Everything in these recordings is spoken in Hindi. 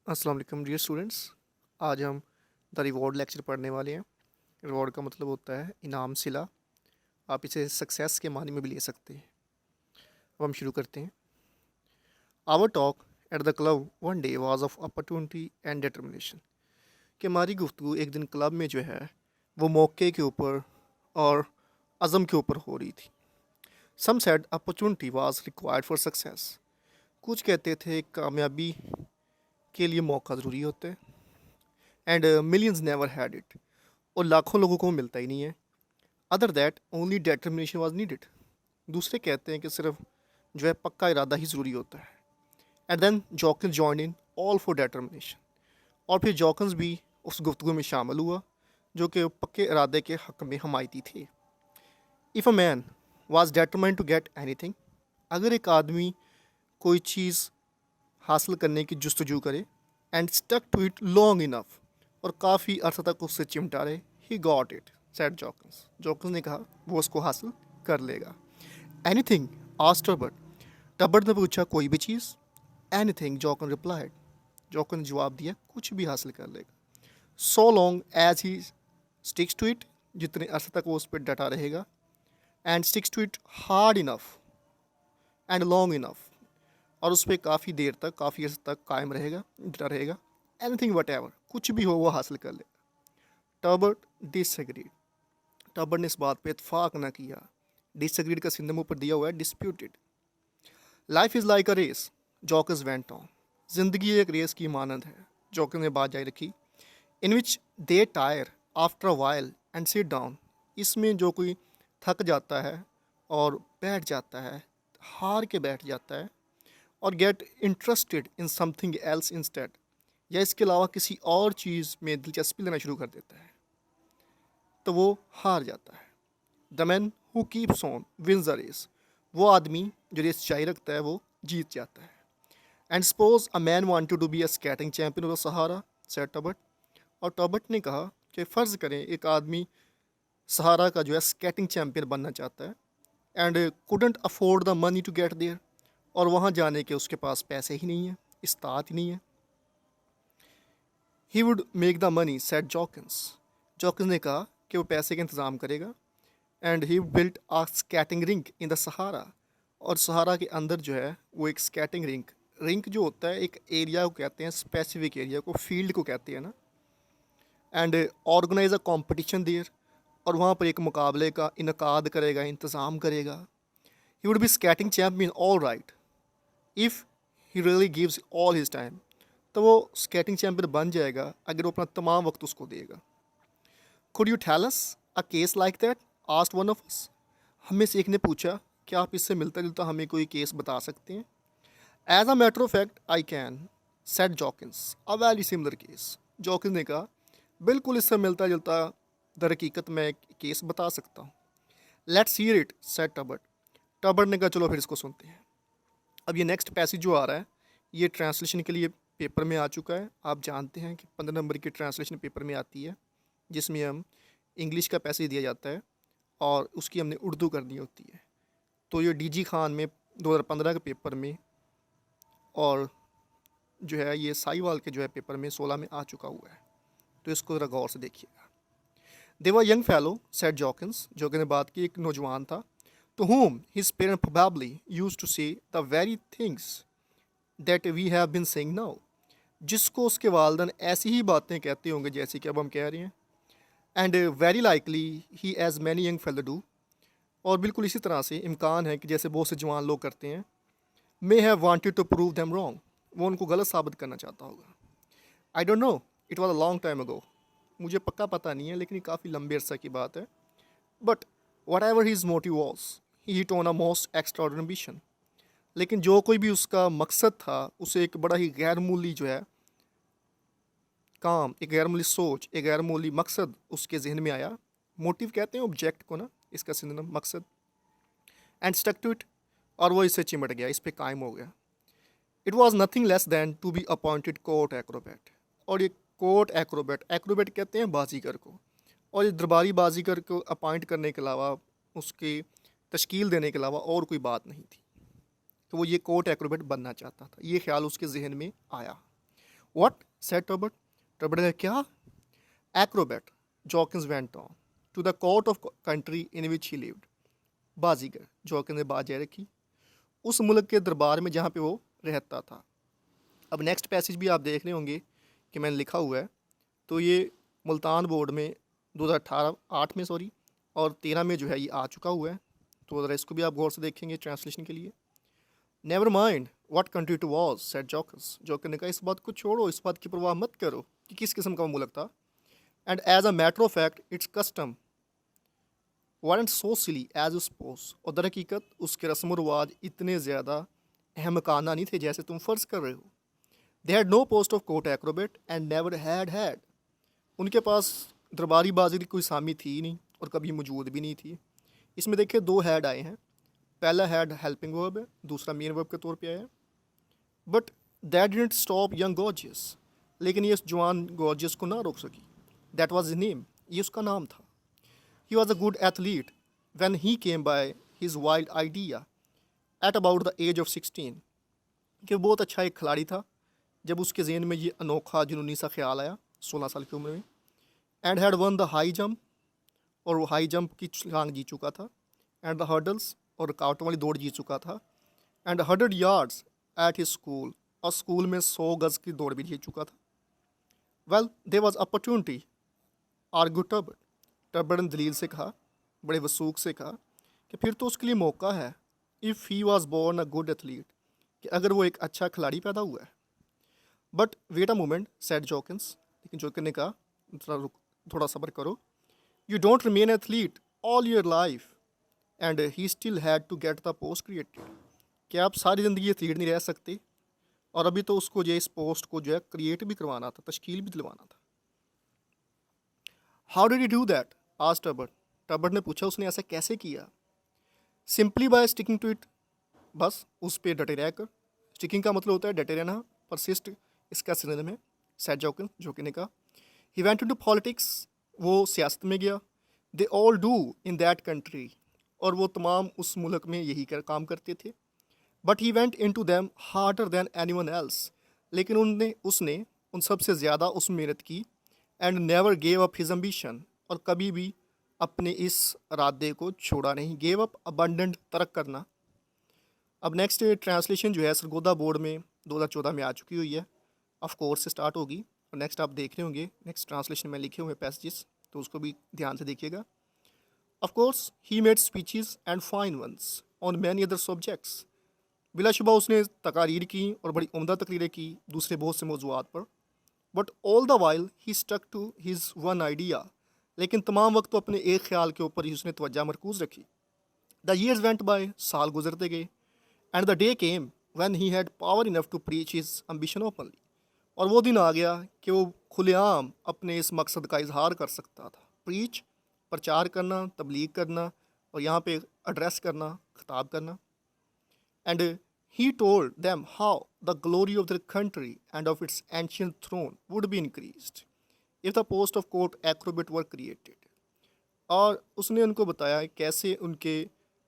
अस्सलाम वालेकुम डियर स्टूडेंट्स। आज हम द रिवॉर्ड लेक्चर पढ़ने वाले हैं। रिवॉर्ड का मतलब होता है इनाम, सिला। आप इसे सक्सेस के मानी में भी ले सकते हैं। अब हम शुरू करते हैं। Our talk at the club one day was of opportunity and determination. कि हमारी गुफ्तगू एक दिन क्लब में जो है वो मौके के ऊपर और अज़म के ऊपर हो रही थी। Some said opportunity was required for success. कुछ कहते थे कामयाबी के लिए मौका ज़रूरी होता है। And millions never had it. और लाखों लोगों को मिलता ही नहीं है। Other that only determination was needed. दूसरे कहते हैं कि सिर्फ जो है पक्का इरादा ही ज़रूरी होता है। And then Jorkins join in all for determination. और फिर जॉकिंस भी उस गुफ्तगू में शामिल हुआ जो कि पक्के इरादे के हक़ में हमायती थे। If a man was determined to get anything. अगर एक आदमी कोई चीज़ हासिल करने की जुस्तजू करे and stuck to it long enough, और काफ़ी अर्सा तक उससे चिमटा रहे, he got it said Jorkins. Jorkins ने कहा वो उसको हासिल कर लेगा। Anything asked टबर्ट। टबर्ट ने पूछा कोई भी चीज़। Anything जॉकिंस replied. जॉकिंस ने जवाब दिया कुछ भी हासिल कर लेगा। So long as he sticks to it. जितने अर्से तक वो उस पर डटा रहेगा। And sticks to it hard enough and long enough. और उस पर काफ़ी देर तक, काफ़ी अर्से तक कायम रहेगा, डटा रहेगा। एनीथिंग वट एवर, कुछ भी हो वो हासिल कर लेगा। टबर्ट डिसएग्रीड। टबर्ट ने इस बात पे इतफाक ना किया। डिसएग्रीड का सिंधम ऊपर दिया हुआ है disputed. Life is like a race, Jorkins went on. जिंदगी एक रेस की मानंद है, जॉकस ने बात जारी रखी। In which they tire after a while and sit down. इसमें जो कोई थक जाता है और बैठ जाता है, हार के बैठ जाता है, और get interested in something else instead, या इसके अलावा किसी और चीज़ में दिलचस्पी लेना शुरू कर देता है, तो वो हार जाता है। The man who keeps on wins the race. वो आदमी जो रेस जारी रखता है वो जीत जाता है। And suppose a man wanted to be a skating champion of the Sahara, said Turbot. और टॉबर्ट ने कहा कि फ़र्ज़ करें एक आदमी सहारा का जो है स्केटिंग चैंपियन बनना चाहता है, and couldn't afford the money to get there. और वहाँ जाने के उसके पास पैसे ही नहीं है, इस्तात ही नहीं है। He would make the money, said Jorkins. Jorkins ने कहा कि वो पैसे का इंतज़ाम करेगा। And he built a skating rink in the Sahara. और सहारा के अंदर जो है वो एक स्केटिंग रिंक, रिंक जो होता है एक एरिया को कहते हैं, स्पेसिफिक एरिया को फील्ड को कहते हैं ना। And organise a competition there. और वहाँ पर एक मुकाबले का इनकाद करेगा, इंतज़ाम करेगा। He would be skating champion all right if he really gives all his time. तो वो स्केटिंग चैम्पियन बन जाएगा अगर वो अपना तमाम वक्त उसको देगा। Could you tell us a case like that, asked one of us. हमें से एक ने पूछा क्या आप इससे मिलता जुलता हमें कोई केस बता सकते हैं। As a matter of fact I can, said Jorkins, a very similar case. Jorkins ने कहा बिल्कुल इससे मिलता जुलता दर हकीकत मैं एक केस बता सकता हूँ। Let's hear it, said Turbot. Turbot ने कहा चलो फिर इसको सुनते हैं। अब ये नेक्स्ट पैसेज जो आ रहा है ये ट्रांसलेशन के लिए पेपर में आ चुका है। आप जानते हैं कि 15 नंबर की ट्रांसलेशन पेपर में आती है, जिसमें हम इंग्लिश का पैसेज दिया जाता है और उसकी हमने उर्दू करनी होती है। तो ये डीजी खान में 2015 के पेपर में, और जो है ये साहिवाल के जो है पेपर में 16 में आ चुका हुआ है। तो इसको ज़रा गौर से देखिएगा। There were young fellow, said Jorkins. Jorkins ने बात की, एक नौजवान था। To whom his parents probably used to say the very things that we have been saying now। जिसको उसके वालदन ऐसी ही बातें कहते होंगे जैसे कि अब हम कह रहे हैं। And very likely he as many young fellow do. और बिल्कुल इसी तरह से इम्कान है कि जैसे बहुत से जवान लोग करते हैं। May have wanted to prove them wrong. वो उनको गलत साबित करना चाहता होगा। I don't know, it was a long time ago. मुझे पक्का पता नहीं है लेकिन ये काफ़ी लंबे अरसा की बात है। But whatever his motive was, he hit on a most extraordinary ambition. लेकिन जो कोई भी उसका मकसद था उसे एक बड़ा ही गैरमूली जो है काम, एक गैरमूली सोच, एक गैरमूली मकसद उसके जहन में आया। मोटिव कहते हैं ऑब्जेक्ट को ना, इसका सिनोनिम मकसद। And stuck to it. और वो इससे चिमट गया, इस पर कायम हो गया। It was nothing less than to be appointed court acrobat. और ये कोर्ट एक्रोबैट, एक्रोबैट कहते हैं बाजीगर को। और ये दरबारी बाजीगर को अपॉइंट करने के अलावा, उसकी तश्कील देने के अलावा और कोई बात नहीं थी। तो वो ये कोर्ट एक्रोबैट बनना चाहता था, ये ख्याल उसके जहन में आया। What? said Turbot. Turbot ने क्या? Acrobat, Jawkins went on, to the court of country in which he lived. बाजीगर, जॉकिंस ने बात जारी रखी, उस मुल्क के दरबार में जहाँ पे वो रहता था. अब नेक्स्ट पैसेज भी आप देख रहे होंगे कि मैंने लिखा हुआ है, तो ये मुल्तान बोर्ड में 2018 में सॉरी और 13 में जो है ये आ चुका हुआ है. तो ज़रा इसको भी आप गौर से देखेंगे ट्रांसलेशन के लिए. Never mind what country it was, said Jorkins. Jorkins ने कहा इस बात को छोड़ो, इस बात की परवाह मत करो कि किस किस्म का मुल्क था. And as a matter of fact its custom weren't so silly as you suppose. और दर हकीकत उसके रस्म व रवाज इतने ज़्यादा अहमकाना नहीं थे जैसे तुम फ़र्ज़ कर रहे हो. They had no post of court acrobat and never had. उनके पास दरबारी बाजी की कोई सामी थी ही नहीं और कभी मौजूद भी नहीं थी. इसमें देखिए दो हैड आए हैं. पहला हैड हेल्पिंग वर्ब है, दूसरा मेन वर्ब के तौर पे आया है. But that didn't stop young gorgeous. लेकिन ये जवान गॉर्जियस को ना रोक सकी. दैट वाज हिज नेम, ये उसका नाम था. He was a good athlete when he came by his wild idea at about the age of 16. कि बहुत अच्छा एक खिलाड़ी था जब उसके जहन में ये अनोखा जुनूनी सा ख्याल आया 16 साल की उम्र में. And had one the high jump, और वो हाई जंप की छलांग जीत चुका था. एंड द हर्डल्स, और रुकावटों वाली दौड़ जीत चुका था. And 100 yards at his school, और स्कूल में 100 गज़ की दौड़ भी जीत चुका था. Well there was opportunity argued Turbot. Turbot ने दलील से कहा, बड़े वसूख से कहा कि फिर तो उसके लिए मौका है. If he was born a good athlete, कि अगर वो एक अच्छा खिलाड़ी पैदा हुआ है. But wait a moment, said Jockins. लेकिन जॉकिंस ने कहा थोड़ा सब्र करो. You don't remain athlete all your life and he still had to get the post created. क्या आप सारी ज़िंदगी एथलीट नहीं रह सकते, और अभी तो उसको जो इस पोस्ट को जो है क्रिएट भी करवाना था, तश्कील भी दिलवाना था. How did he do that, asked Turbot. Turbot ने पूछा उसने ऐसा कैसे किया. Simply by sticking to it, बस उस पर डटे रहकर. स्टिकिंग का मतलब होता है डटे रहना, परसिस्ट इसका सिनोनिम है. सेड जॉकिंस, जॉकिंस ने कहा. ही वेंट इनटू पॉलिटिक्स, वो सियासत में गया. They all do in that country, और वो तमाम उस मुल्क में यही काम करते थे. But he went into them harder than anyone else, लेकिन उसने उन सबसे ज़्यादा उस मेहनत की. And never gave up his ambition, और कभी भी अपने इस इरादे को छोड़ा नहीं. गेव अप, अबंडेंट, तर्क करना. अब नेक्स्ट ट्रांसलेशन जो है सरगोदा बोर्ड में 2014 में आ चुकी हुई है. ऑफ कोर्स से स्टार्ट होगी, और नेक्स्ट आप देख रहे होंगे नेक्स्ट ट्रांसलेशन में लिखे हुए पैसेजेस, तो उसको भी ध्यान से देखिएगा. Of course he made speeches and fine ones on many other subjects. बिलाशुबा उसने तकारीर की और बड़ी उम्दा तकरीरें की दूसरे बहुत से मौज़ूआत पर. But all the while he stuck to his one idea, लेकिन तमाम वक्त तो अपने एक ख्याल के ऊपर ही उसने तवज्जो मरकूज़ रखी. द ईयर्स वेंट बाय, साल गुजरते गए. And the day came when he had power enough to preach his ambition openly. और वो दिन आ गया कि वो खुलेआम अपने इस मकसद का इजहार कर सकता था. प्रीच, प्रचार करना, तबलीग करना, और यहाँ पे एड्रेस करना, खिताब करना. And he told them how the glory of their country and of its ancient throne would be increased if the post of court acrobat were created. और उसने उनको बताया कैसे उनके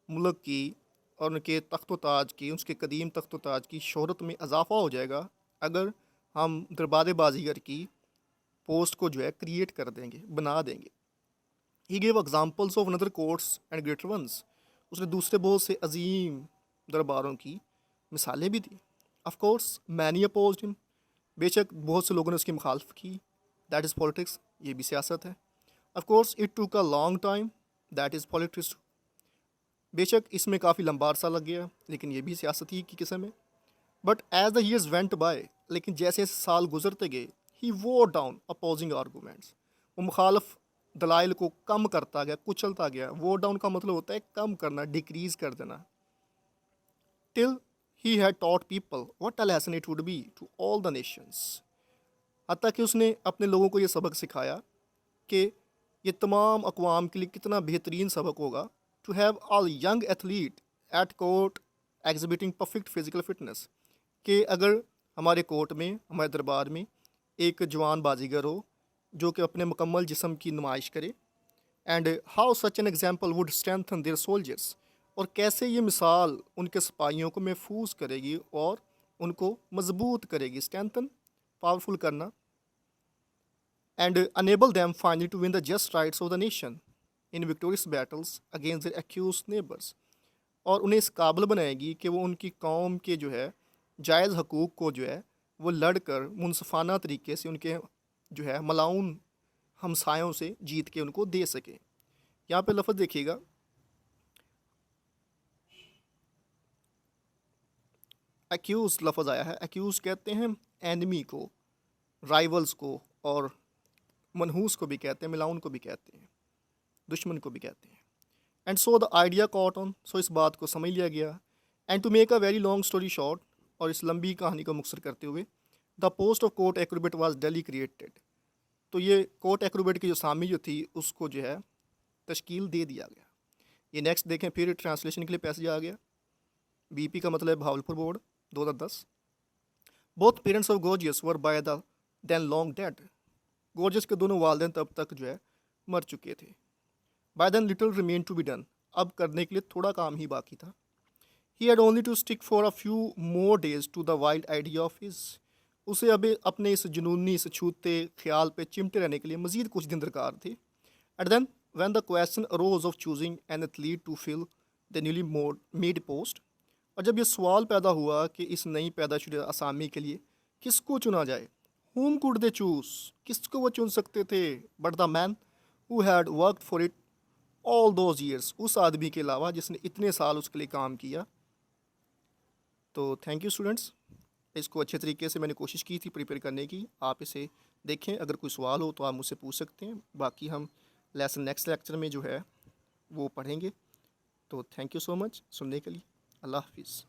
मुल्क की और उनके तख्त ताज की, उसके कदीम तख्त ताज की शोहरत में इजाफ़ा हो जाएगा अगर हम दरबार बाजीगर की पोस्ट को जो है क्रिएट कर देंगे, बना देंगे. He gave examples of another courts and greater ones. उसने दूसरे बहुत से अजीम दरबारों की मिसालें भी दी. Of course many opposed him. बेशक बहुत से लोगों ने उसकी मुखालफ की. दैट इज़ पॉलिटिक्स, ये भी सियासत है. Of course it took a long time, that is politics. बेशक इसमें काफ़ी लंबा अरसा लग गया, लेकिन ये भी सियासत ही की किस्म है. But as the years went by, लेकिन जैसे साल गुजरते गए, ही वोर डाउन अपोजिंग आर्गूमेंट्स. वो मुखालफ दलाइल को कम करता गया, कुचलता गया. वोर डाउन का मतलब होता है कम करना, डिक्रीज़ कर देना. Till he had taught people what a lesson it would be to all the nations. हत्ता कि उसने अपने लोगों को ये सबक सिखाया कि ये तमाम अक़वाम के लिए कितना बेहतरीन सबक होगा. To have a young athlete at court exhibiting perfect physical fitness, कि अगर हमारे कोर्ट में, हमारे दरबार में एक जवान बाजीगर हो जो कि अपने मुकम्मल जिस्म की नुमाइश करे. And how such an example would strengthen their soldiers, और कैसे ये मिसाल उनके सिपाहियों को महफूज करेगी और उनको मजबूत करेगी. स्ट्रेंथन पावरफुल करना, and enable them finally to win the just rights of the nation in victorious battles against their accused neighbours. और उन्हें इस काबिल बनाएगी कि वो उनकी कौम के जो है जायज़ हकूक़ को जो है वो लड़कर मुनसफ़ाना तरीके से उनके जो है मलाउन हमसायों से जीत के उनको दे सके। यहाँ पे लफ्ज़ देखिएगा, एक्यूज़ लफ्ज़ आया है। एक्यूज़ कहते हैं एनिमी को, राइवल्स को, और मनहूस को भी कहते हैं, मिलाउन को भी कहते हैं, दुश्मन को भी कहते हैं। And so the idea caught on, सो इस बात को समझ लिया गया। And to make a very long story short, और इस लंबी कहानी को मुख्तसर करते हुए, the post of court acrobat was daily created. तो ये कोर्ट एक्रोबेट की जो सामी जो थी उसको जो है तश्कील दे दिया गया। ये नेक्स्ट देखें, फिर ट्रांसलेशन के लिए पैसेज आ गया। बीपी का मतलब है Bahawalpur board 2010। Both parents of Gorgius were by the then long dead. Gorgius के दोनों वालिदैन तब तक जो है मर चुके थे। By then little remain to be done, अब करने के लिए थोड़ा काम ही बाकी था। He had only to stick for a few more days to the wild idea of his. उसे अभी अपने इस जुनूनी, इस छूते ख्याल पे चिमटे रहने के लिए मज़ीद कुछ दिन दरकार थे। And then when the question arose of choosing an athlete to fill the newly made post, और जब ये सवाल पैदा हुआ कि इस नई पैदाशुदा असामी के लिए किसको चुना जाए, whom could they choose, किसको वो चुन सकते थे, but the man who had worked for it all those years, उस आदमी के अलावा जिसने इतने साल उसके लिए काम किया। तो थैंक यू स्टूडेंट्स, इसको अच्छे तरीके से मैंने कोशिश की थी प्रिपेयर करने की। आप इसे देखें, अगर कोई सवाल हो तो आप मुझसे पूछ सकते हैं। बाकी हम लेसन नेक्स्ट लेक्चर में जो है वो पढ़ेंगे। तो थैंक यू सो मच सुनने के लिए। अल्लाह हाफिज़।